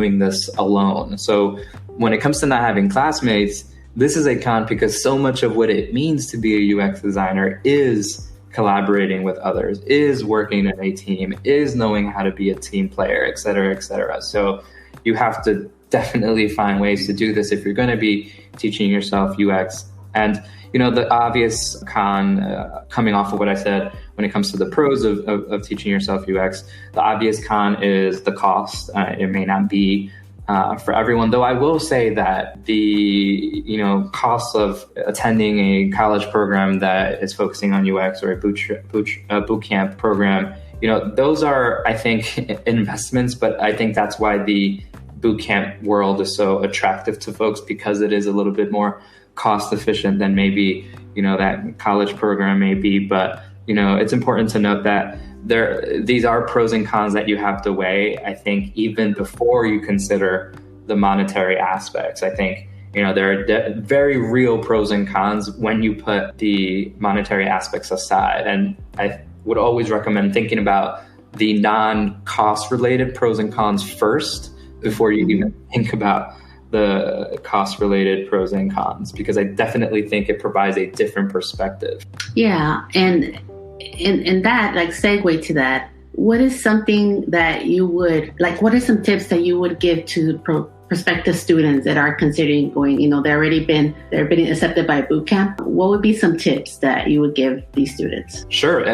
doing this alone. So when it comes to not having classmates, this is a con because so much of what it means to be a UX designer is collaborating with others, is working in a team, is knowing how to be a team player, et cetera, et cetera. So you have to definitely find ways to do this if you're going to be teaching yourself UX. And, you know, the obvious con coming off of what I said when it comes to the pros of teaching yourself UX, the obvious con is the cost. It may not be for everyone, though I will say that the, you know, cost of attending a college program that is focusing on UX or a bootcamp program, you know, those are, I think, investments, but I think that's why the bootcamp world is so attractive to folks, because it is a little bit more cost efficient than maybe, you know, that college program may be. But, you know, it's important to note that these are pros and cons that you have to weigh, I think, even before you consider the monetary aspects. I think, you know, there are very real pros and cons when you put the monetary aspects aside. And I would always recommend thinking about the non-cost related pros and cons first before you even think about the cost-related pros and cons, because I definitely think it provides a different perspective. Yeah, and that, like, segue to that, what is something that you would, like, what are some tips that you would give to prospective students that are considering going, you know, they're been accepted by a bootcamp? What would be some tips that you would give these students? Sure.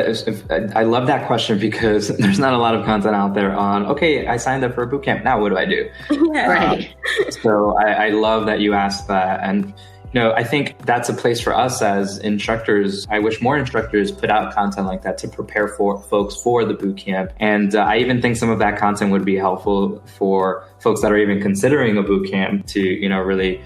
I love that question because there's not a lot of content out there on, okay, I signed up for a bootcamp. Now what do I do? Yeah. Right. So I love that you asked that. And, you know, I think that's a place for us as instructors. I wish more instructors put out content like that to prepare for folks for the bootcamp. And I even think some of that content would be helpful for folks that are even considering a bootcamp to, you know, really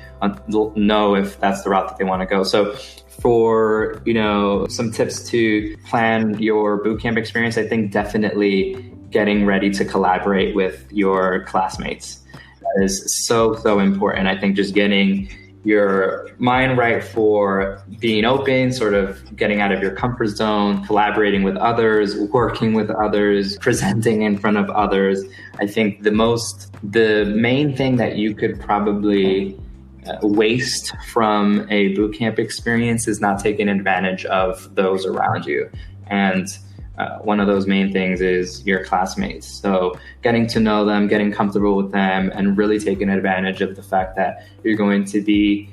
know if that's the route that they want to go. So for, you know, some tips to plan your bootcamp experience, I think definitely getting ready to collaborate with your classmates. That is so important. I think just getting your mind right for being open, sort of getting out of your comfort zone, collaborating with others, working with others, presenting in front of others. I think the main thing that you could probably waste from a bootcamp experience is not taking advantage of those around you. And one of those main things is your classmates. So getting to know them, getting comfortable with them, and really taking advantage of the fact that you're going to be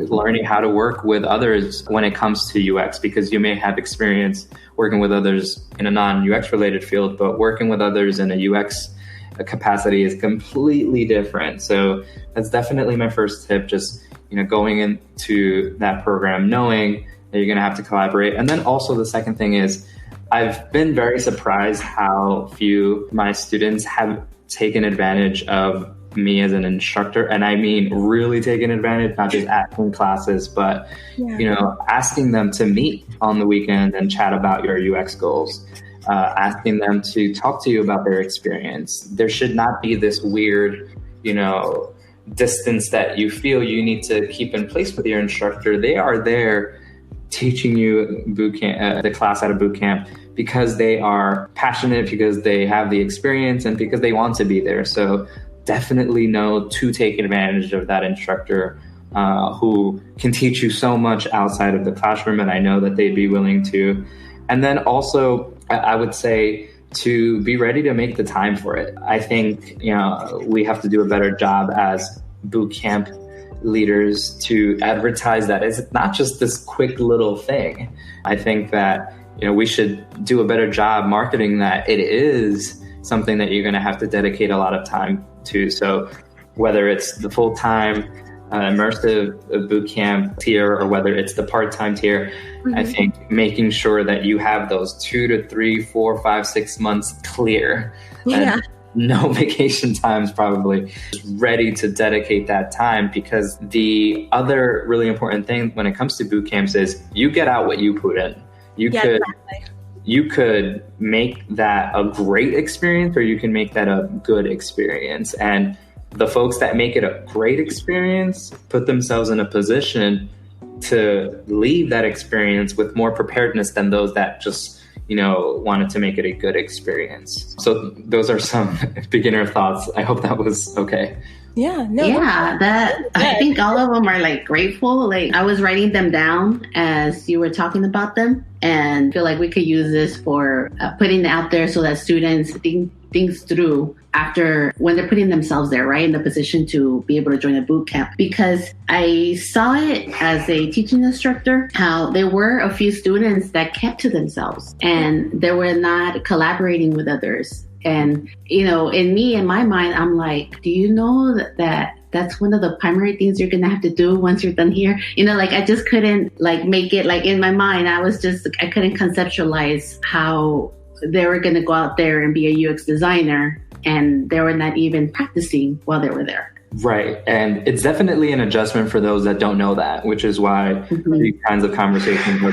learning how to work with others when it comes to UX, because you may have experience working with others in a non-UX related field, but working with others in a UX capacity is completely different. So that's definitely my first tip, just, you know, going into that program knowing that you're going to have to collaborate. And then also the second thing is, I've been very surprised how few my students have taken advantage of me as an instructor. And I mean, really taking advantage, not just asking classes, but, you know, asking them to meet on the weekend and chat about your UX goals, asking them to talk to you about their experience. There should not be this weird, you know, distance that you feel you need to keep in place with your instructor. They are there teaching you bootcamp, the class at a bootcamp, because they are passionate, because they have the experience, and because they want to be there. So definitely know to take advantage of that instructor who can teach you so much outside of the classroom, and I know that they'd be willing to. And then also, I would say to be ready to make the time for it. I think, you know, we have to do a better job as bootcamp leaders to advertise that it's not just this quick little thing. I think that, you know, we should do a better job marketing that it is something that you're going to have to dedicate a lot of time to. So whether it's the full-time immersive bootcamp tier or whether it's the part-time tier, I think making sure that you have those 2 to 3, 4, 5, 6 months clear. And no vacation times, probably ready to dedicate that time, because the other really important thing when it comes to boot camps is you get out what you put in. You could make that a great experience, or you can make that a good experience. And the folks that make it a great experience put themselves in a position to leave that experience with more preparedness than those that just, wanted to make it a good experience. So those are some beginner thoughts. I hope that was okay. Yeah, no. Yeah, I think all of them are like grateful. Like I was writing them down as you were talking about them, and feel like we could use this for putting it out there so that students think things through after when they're putting themselves there, right, in the position to be able to join a boot camp. Because I saw it as a teaching instructor, how there were a few students that kept to themselves and they were not collaborating with others. And, in my mind, I'm like, do you know that that's one of the primary things you're going to have to do once you're done here? I just couldn't make it in my mind. I couldn't conceptualize how they were going to go out there and be a UX designer and they were not even practicing while they were there. Right. And it's definitely an adjustment for those that don't know that, which is why these kinds of conversations are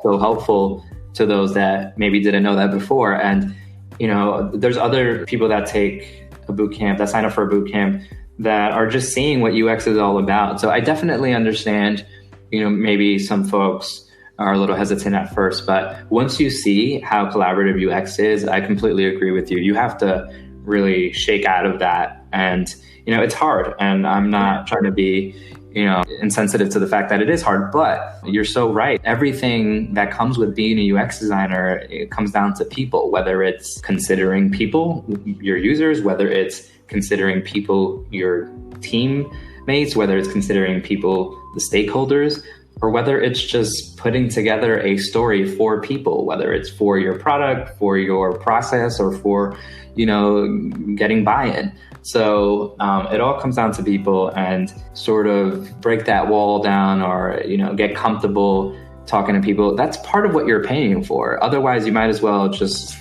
so helpful to those that maybe didn't know that before. And there's other people that take a boot camp, that sign up for a boot camp, that are just seeing what UX is all about. So I definitely understand, maybe some folks are a little hesitant at first, but once you see how collaborative UX is, I completely agree with you. You have to really shake out of that. And, it's hard. And I'm not trying to be, insensitive to the fact that it is hard, but you're so right. Everything that comes with being a UX designer, it comes down to people, whether it's considering people, your users, whether it's considering people, your teammates, whether it's considering people, the stakeholders, or whether it's just putting together a story for people, whether it's for your product, for your process, or for, getting buy-in. So it all comes down to people, and sort of break that wall down, or, get comfortable talking to people. That's part of what you're paying for. Otherwise, you might as well just,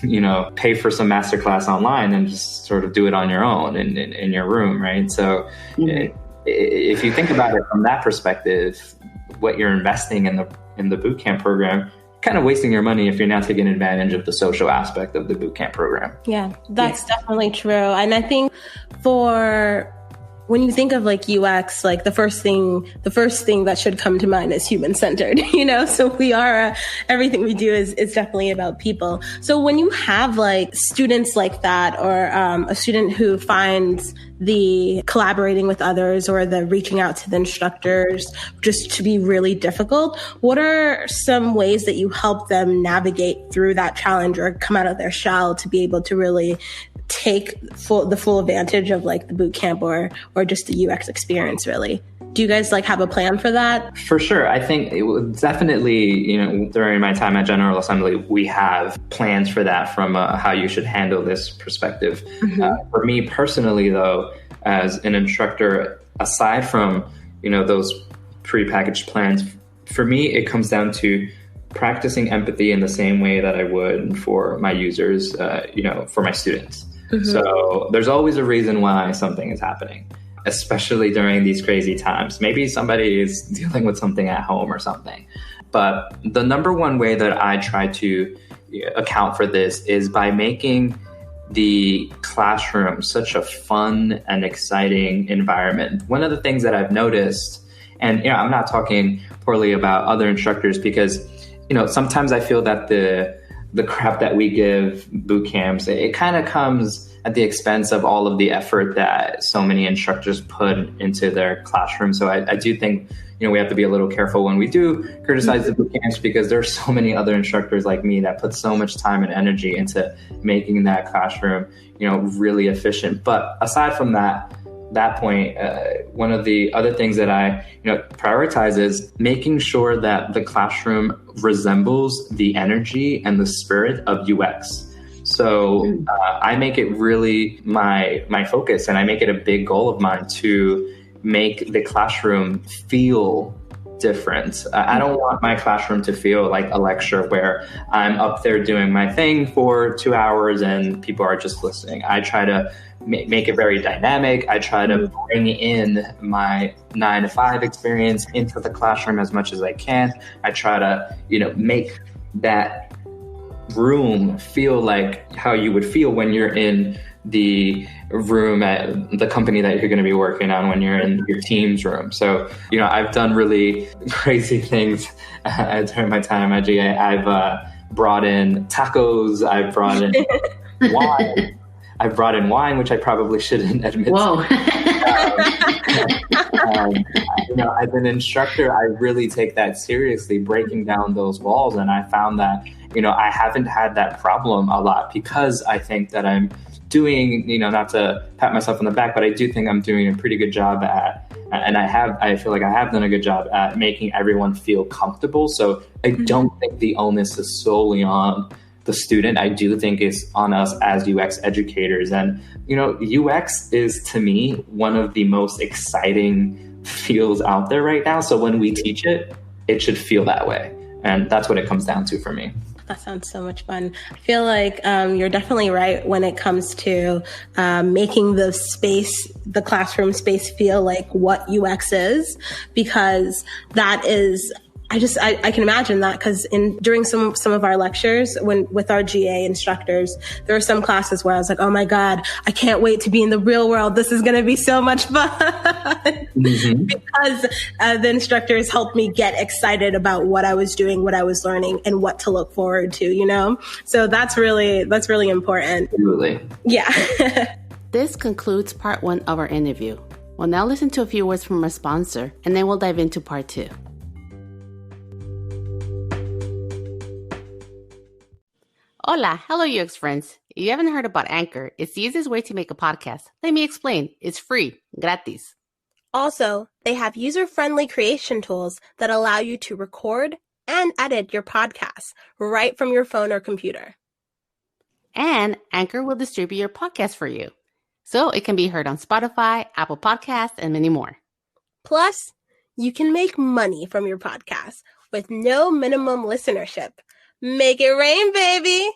pay for some masterclass online and just sort of do it on your own in your room, right? So if you think about it from that perspective, what you're investing in the bootcamp program, kind of wasting your money if you're not taking advantage of the social aspect of the bootcamp program. Yeah, that's definitely true. And I think when you think of UX, the first thing that should come to mind is human-centered, so we are, everything we do is definitely about people. So when you have students like that, or a student who finds the collaborating with others or the reaching out to the instructors just to be really difficult, what are some ways that you help them navigate through that challenge or come out of their shell to be able to really take the full advantage of the boot camp or just the UX experience, really? Do you guys have a plan for that? For sure. I think it was definitely, during my time at General Assembly, we have plans for that from how you should handle this perspective. For me personally, though, as an instructor, aside from, those prepackaged plans, for me, it comes down to practicing empathy in the same way that I would for my users, for my students. So there's always a reason why something is happening, especially during these crazy times. Maybe somebody is dealing with something at home or something. But the number one way that I try to account for this is by making the classroom such a fun and exciting environment. One of the things that I've noticed, and I'm not talking poorly about other instructors, because sometimes I feel that the crap that we give boot camps, it kind of comes at the expense of all of the effort that so many instructors put into their classroom. So I do think, we have to be a little careful when we do criticize the boot camps, because there's so many other instructors like me that put so much time and energy into making that classroom, really efficient. But aside from that point, one of the other things that I prioritize is making sure that the classroom resembles the energy and the spirit of UX. So I make it really my focus, and I make it a big goal of mine to make the classroom feel different. I don't want my classroom to feel like a lecture where I'm up there doing my thing for 2 hours and people are just listening. I try to make it very dynamic. I try to bring in my 9-to-5 experience into the classroom as much as I can. I try to, make that room feel like how you would feel when you're in the room at the company that you're going to be working on, when you're in your team's room. So, I've done really crazy things during my time at GA. I've brought in tacos. I brought in wine. I brought in wine, which I probably shouldn't admit. Whoa. As an instructor, I really take that seriously, breaking down those walls. And I found that, I haven't had that problem a lot because I think that I'm doing, not to pat myself on the back, but I do think I'm doing a pretty good job and I feel like I have done a good job at making everyone feel comfortable. So I don't think the onus is solely on the student. I do think it's on us as UX educators. And, UX is, to me, one of the most exciting fields out there right now. So when we teach it, it should feel that way. And that's what it comes down to for me. That sounds so much fun. I feel like you're definitely right when it comes to making the classroom space feel like what UX is, because that is, I can imagine that, because during some of our lectures with our GA instructors, there are some classes where I was like, oh my God, I can't wait to be in the real world. This is going to be so much fun. Mm-hmm. Because the instructors helped me get excited about what I was doing, what I was learning, and what to look forward to, So that's really important. Absolutely. Yeah. This concludes part 1 of our interview. We'll now listen to a few words from our sponsor, and then we'll dive into part 2. Hola, hello UX friends. If you haven't heard about Anchor, it's the easiest way to make a podcast. Let me explain. It's free, gratis. Also, they have user-friendly creation tools that allow you to record and edit your podcasts right from your phone or computer. And Anchor will distribute your podcast for you, so it can be heard on Spotify, Apple Podcasts, and many more. Plus, you can make money from your podcast with no minimum listenership. Make it rain, baby.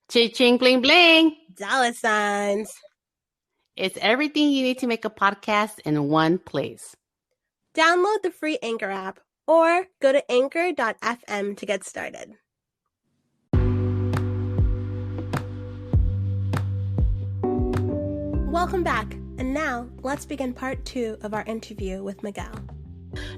Cha-ching, bling, bling. Dollar signs. It's everything you need to make a podcast in one place. Download the free Anchor app or go to anchor.fm to get started. Welcome back. And now let's begin part 2 of our interview with Miguel.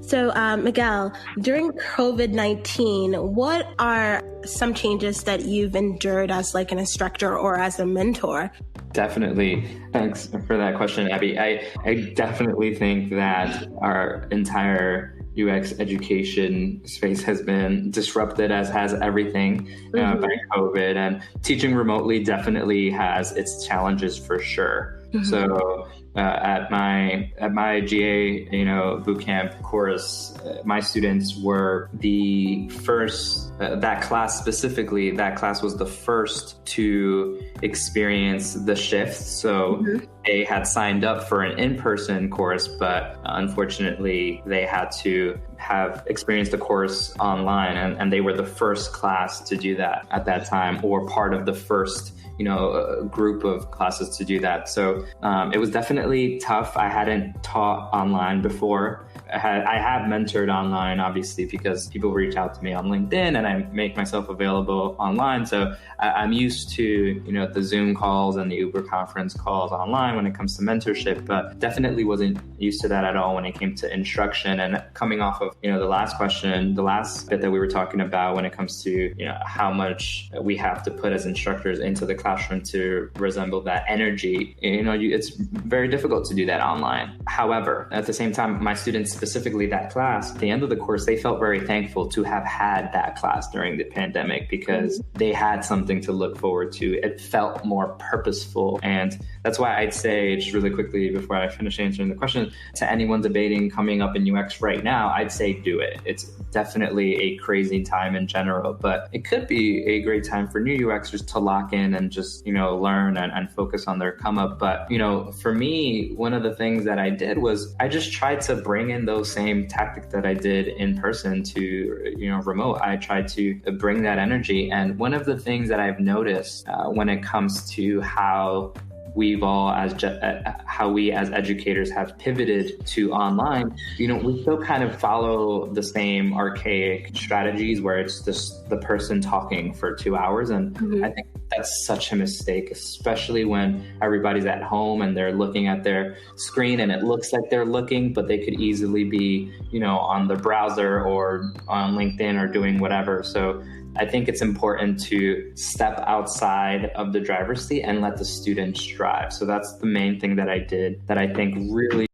So, Miguel, during COVID-19, what are some changes that you've endured as like an instructor or as a mentor? Definitely. Thanks for that question, Abby. I definitely think that our entire UX education space has been disrupted, as has everything by COVID, and teaching remotely definitely has its challenges for sure. Mm-hmm. So at my GA, bootcamp course, my students were the first, that class was the first to experience the shift. So they had signed up for an in-person course, but unfortunately they had to have experienced the course online, and they were the first class to do that at that time, or part of the first group of classes to do that. So it was definitely tough. I hadn't taught online before. I have mentored online, obviously, because people reach out to me on LinkedIn and I make myself available online. So I'm used to, the Zoom calls and the Uber conference calls online when it comes to mentorship, but definitely wasn't used to that at all when it came to instruction. And coming off of, the last question, the last bit that we were talking about when it comes to, how much we have to put as instructors into the classroom to resemble that energy, it's very difficult to do that online. However, at the same time, my students, specifically that class, at the end of the course, they felt very thankful to have had that class during the pandemic because they had something to look forward to. It felt more purposeful. And that's why I'd say, just really quickly before I finish answering the question, to anyone debating coming up in UX right now, I'd say do it. It's definitely a crazy time in general, but it could be a great time for new UXers to lock in and just, learn and focus on their come up. But, for me, one of the things that I did was I just tried to bring in those same tactics that I did in person to, remote. I tried to bring that energy. And one of the things that I've noticed when it comes to how we as educators have pivoted to online, we still kind of follow the same archaic strategies where it's just the person talking for 2 hours. And I think that's such a mistake, especially when everybody's at home and they're looking at their screen and it looks like they're looking, but they could easily be, on the browser or on LinkedIn or doing whatever. So I think it's important to step outside of the driver's seat and let the students drive. So that's the main thing that I did that I think really